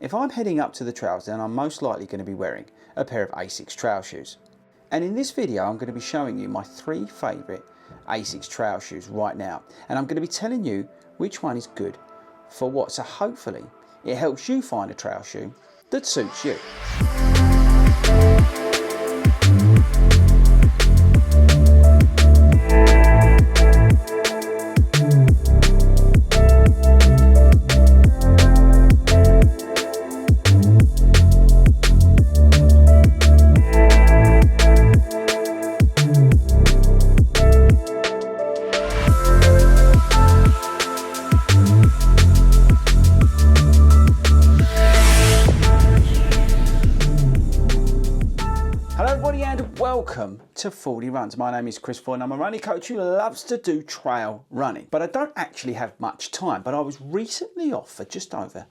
If I'm heading up to the trails, then I'm most likely going to be wearing a pair of ASICS trail shoes. And in this video, I'm going to be showing you my 3 favourite ASICS trail shoes right now. And I'm going to be telling you which one is good for what. So hopefully it helps you find a trail shoe that suits you. Welcome to FORDY Runs. My name is Chris Ford and I'm a running coach who loves to do trail running. But I don't actually have much time, but I was recently off for just over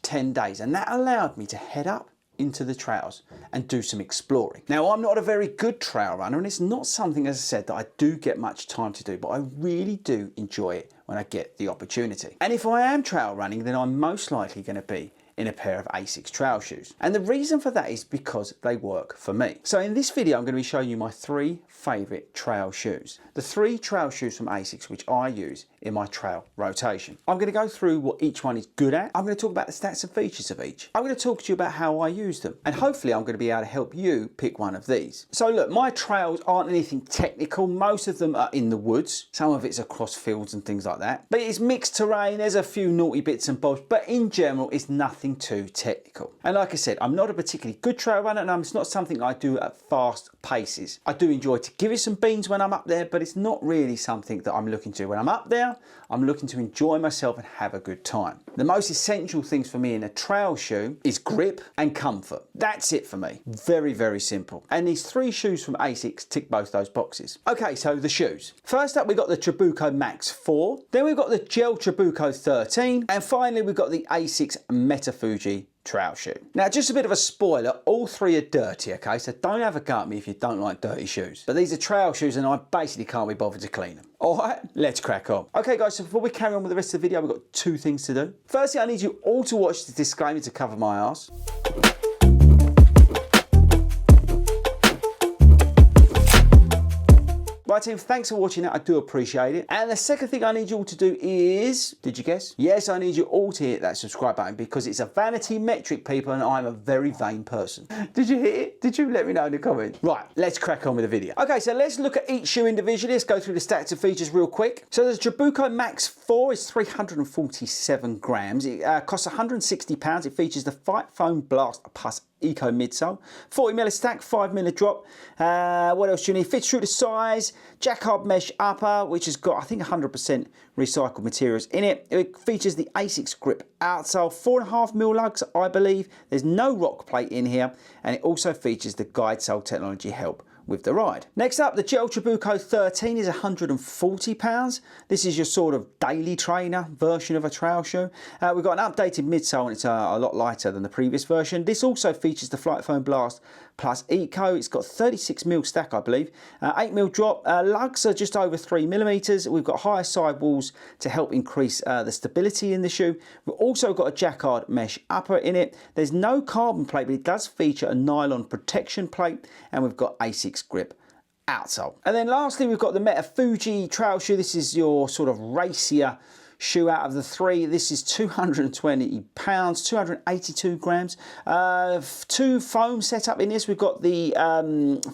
10 days and that allowed me to head up into the trails and do some exploring. Now, I'm not a very good trail runner and it's not something, as I said, that I do get much time to do, but I really do enjoy it when I get the opportunity. And if I am trail running, then I'm most likely going to be in a pair of ASICS trail shoes. And the reason for that is because they work for me. So in this video, I'm going to be showing you my 3 favourite trail shoes. The 3 trail shoes from ASICS which I use in my trail rotation. I'm going to go through what each one is good at. I'm going to talk about the stats and features of each. I'm going to talk to you about how I use them. And hopefully I'm going to be able to help you pick one of these. So look, my trails aren't anything technical. Most of them are in the woods. Some of it's across fields and things like that. But it's mixed terrain. There's a few naughty bits and bobs. But in general, it's nothing too technical. And like I said, I'm not a particularly good trail runner and it's not something I do at fast paces. I do enjoy to give it some beans when I'm up there, but it's not really something that I'm looking to. When I'm up there, I'm looking to enjoy myself and have a good time. The most essential things for me in a trail shoe is grip and comfort. That's it for me. Very, very simple. And these 3 shoes from ASICS tick both those boxes. Okay, so the shoes. First up, we've got the Trabuco Max 4. Then we've got the Gel Trabuco 13. And finally, we've got the ASICS Metafuji Trail shoe. Now, just a bit of a spoiler, all 3 are dirty, okay? So don't have a go at me if you don't like dirty shoes. But these are trail shoes and I basically can't be bothered to clean them. All right, let's crack on. Okay guys, so before we carry on with the rest of the video, we've got 2 things to do. Firstly, I need you all to watch the disclaimer to cover my arse. Right team, thanks for watching that, I do appreciate it. And the second thing I need you all to do is, did you guess? Yes, I need you all to hit that subscribe button because it's a vanity metric, people, and I'm a very vain person. Did you hit it? Did you? Let me know in the comments. Right, let's crack on with the video. Okay, so let's look at each shoe individually. Let's go through the stats and features real quick. So the Trabuco Max 4 is 347 grams. It costs £160. It features the Fight Foam Blast Plus Eco midsole, 40mm stack, 5mm drop. What else do you need? Fits true to size, jacquard mesh upper, which has got I think 100% recycled materials in it. It features the ASICS grip outsole, 4.5mm lugs, I believe. There's no rock plate in here, and it also features the guide sole technology help with the ride. Next up, the Gel Trabuco 13 is £140. This is your sort of daily trainer version of a trail shoe. We've got an updated midsole and it's a lot lighter than the previous version. This also features the Flight Foam Blast Plus Eco. It's got 36mm stack, I believe, 8mm drop. Lugs are just over 3mm. We've got higher sidewalls to help increase the stability in the shoe. We've also got a jacquard mesh upper in it. There's no carbon plate, but it does feature a nylon protection plate, and we've got ASICS grip outsole. And then lastly, we've got the Metafuji Trail shoe. This is your sort of racier shoe out of the 3. This is £220, 282 grams. 2 foam setup in this. We've got the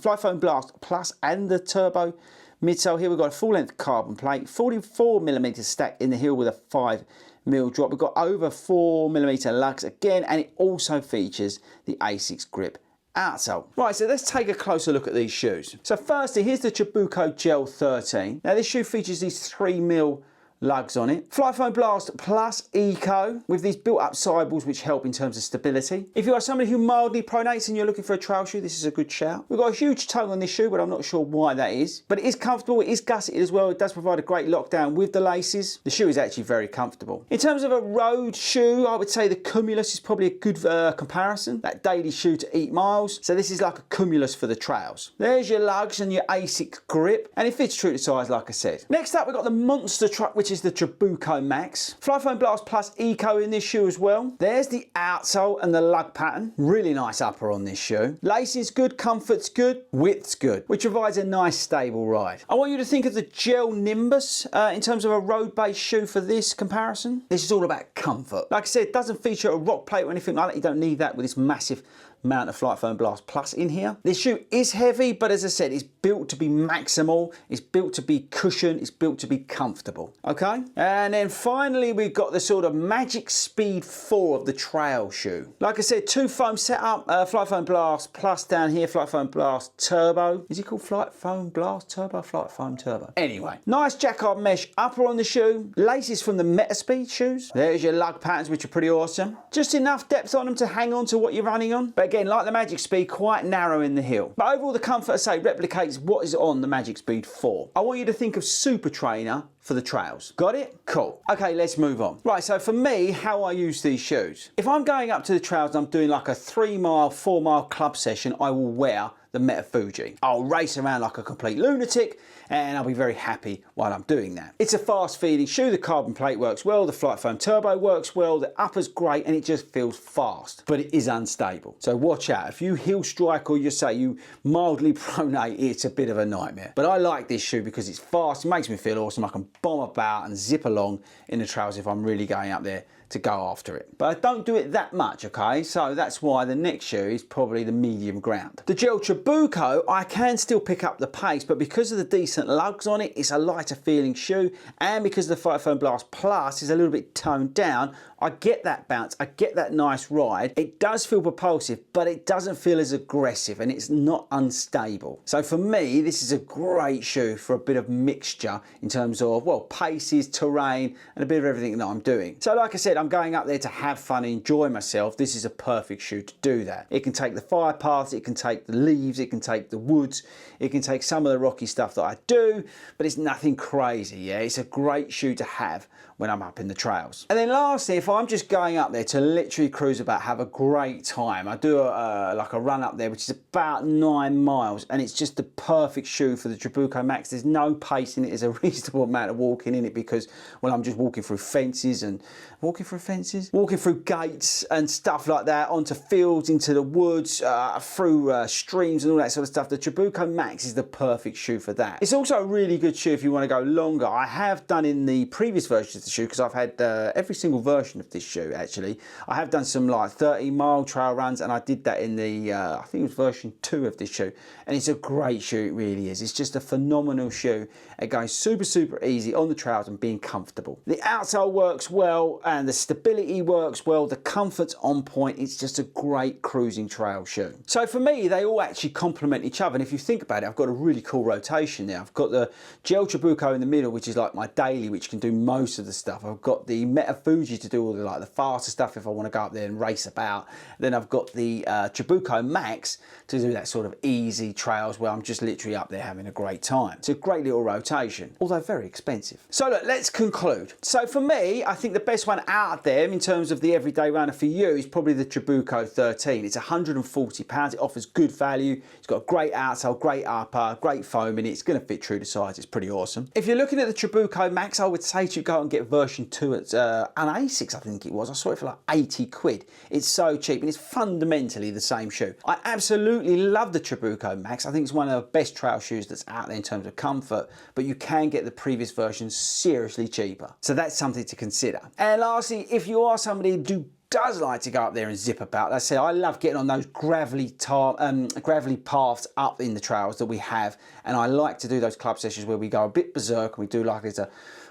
Fly Foam Blast Plus and the Turbo midsole here. We've got a full length carbon plate, 44mm stack in the heel with a 5mm drop. We've got over 4mm lugs again, and it also features the ASICS grip outsole. Right, so let's take a closer look at these shoes. So firstly, here's the Trabuco Gel 13. Now this shoe features these 3mm lugs on it. Fly Foam Blast Plus Eco with these built-up sidewalls which help in terms of stability. If you are somebody who mildly pronates and you're looking for a trail shoe, this is a good shout. We've got a huge toe on this shoe, but I'm not sure why that is. But it is comfortable, it is gusseted as well. It does provide a great lockdown with the laces. The shoe is actually very comfortable. In terms of a road shoe, I would say the Cumulus is probably a good comparison. That daily shoe to eat miles. So this is like a Cumulus for the trails. There's your lugs and your ASICS grip, and it fits true to size, like I said. Next up, we've got the Monster Truck, which is the Trabuco Max. Fly Foam Blast Plus Eco in this shoe as well. There's the outsole and the lug pattern. Really nice upper on this shoe. Lacing's good, comfort's good, width's good, which provides a nice stable ride. I want you to think of the Gel Nimbus in terms of a road-based shoe for this comparison. This is all about comfort. Like I said, it doesn't feature a rock plate or anything like that. You don't need that with this massive amount of Flight Foam Blast Plus in here. This shoe is heavy, but as I said, it's built to be maximal, it's built to be cushioned, it's built to be comfortable, okay? And then finally, we've got the sort of Magic Speed 4 of the trail shoe. Like I said, 2 foam setup, Flight Foam Blast Plus down here, Flight Foam Blast Turbo. Is it called Flight Foam Blast Turbo? Flight Foam Turbo. Anyway, nice jacquard mesh upper on the shoe, laces from the Metaspeed shoes. There's your lug patterns, which are pretty awesome. Just enough depth on them to hang on to what you're running on. But again, like the Magic Speed, quite narrow in the heel. But overall, the comfort, I say, replicates what is on the Magic Speed 4. I want you to think of Super Trainer for the trails. Got it? Cool. Okay, let's move on. Right, so for me, how I use these shoes. If I'm going up to the trails and I'm doing like a 3 mile, 4 mile club session, I will wear the Metafuji. I'll race around like a complete lunatic and I'll be very happy while I'm doing that. It's a fast feeding shoe, the carbon plate works well, the Flight Foam Turbo works well, the upper's great and it just feels fast, but it is unstable. So watch out, if you heel strike or you say you mildly pronate, it's a bit of a nightmare. But I like this shoe because it's fast, it makes me feel awesome, I can bomb about and zip along in the trails if I'm really going up there to go after it. But I don't do it that much, okay? So that's why the next shoe is probably the medium ground. The Gel Trabuco, I can still pick up the pace, but because of the decent lugs on it, it's a lighter feeling shoe, and because the Flight Foam Blast Plus is a little bit toned down, I get that bounce, I get that nice ride. It does feel propulsive, but it doesn't feel as aggressive and it's not unstable. So for me, this is a great shoe for a bit of mixture in terms of, well, paces, terrain, and a bit of everything that I'm doing. So like I said, I'm going up there to have fun and enjoy myself. This is a perfect shoe to do that. It can take the fire paths, it can take the leaves, it can take the woods, it can take some of the rocky stuff that I do, but it's nothing crazy, yeah? It's a great shoe to have when I'm up in the trails. And then lastly, if I'm just going up there to literally cruise about, have a great time, I do like a run up there, which is about 9 miles, and it's just the perfect shoe for the Trabuco Max. There's no pace in it, there's a reasonable amount of walking in it because, well, I'm just walking through fences and walking through gates and stuff like that, onto fields, into the woods, through streams and all that sort of stuff. The Trabuco Max is the perfect shoe for that. It's also a really good shoe if you want to go longer. I have done in the previous versions of the shoe, because I've had every single version of this shoe actually. I have done some like 30-mile trail runs, and I did that in the, I think it was version 2 of this shoe, and it's a great shoe, it really is. It's just a phenomenal shoe. It goes super, super easy on the trails and being comfortable. The outsole works well, and the stability works well, the comfort's on point. It's just a great cruising trail shoe. So for me, they all actually complement each other, and if you think about it, I've got a really cool rotation there. I've got the Gel Trabuco in the middle, which is like my daily, which can do most of the stuff. I've got the Metafuji to do all the like the faster stuff if I want to go up there and race about. Then I've got the Trabuco Max to do that sort of easy trails where I'm just literally up there having a great time. It's a great little rotation, although very expensive. So look, let's conclude. So for me, I think the best one out there in terms of the everyday runner for you is probably the Trabuco 13. It's £140. It offers good value. It's got a great outsole, great upper, great foam in it. It's going to fit true to size. It's pretty awesome. If you're looking at the Trabuco Max, I would say to go and get version 2 at an ASICS, I think it was. I saw it for like 80 quid. It's so cheap and it's fundamentally the same shoe. I absolutely love the Trabuco Max. I think it's one of the best trail shoes that's out there in terms of comfort, but you can get the previous version seriously cheaper. So that's something to consider. And lastly, if you are somebody who does like to go up there and zip about, like I said, I love getting on those gravelly paths up in the trails that we have, and I like to do those club sessions where we go a bit berserk and we do like there's a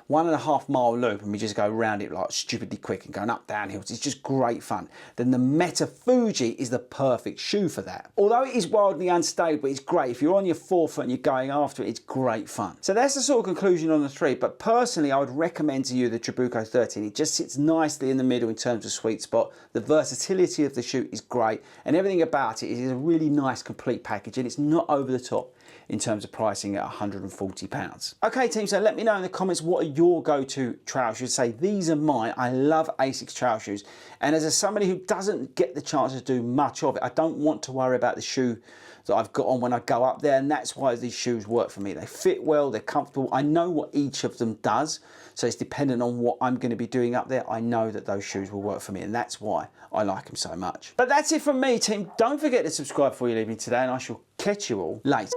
1.5 mile loop and we just go around it like stupidly quick and going up downhills. It's just great fun. Then the Metafuji is the perfect shoe for that. Although it is wildly unstable, it's great. If you're on your forefoot and you're going after it, it's great fun. So that's the sort of conclusion on the 3, but personally I would recommend to you the Trabuco 13. It just sits nicely in the middle in terms of sweet spot. The versatility of the shoe is great, and everything about it is a really nice complete package, and it's not over the top. in terms of pricing at £140. Okay team, so let me know in the comments what are your go-to trail shoes. Say these are mine. I love ASICS trail shoes, and as somebody who doesn't get the chance to do much of it, I don't want to worry about the shoe that I've got on when I go up there, and that's why these shoes work for me. They fit well, they're comfortable. I know what each of them does, so it's dependent on what I'm going to be doing up there. I know that those shoes will work for me, and that's why I like them so much. But that's it from me, team. Don't forget to subscribe before you leave me today, and I shall catch you all later.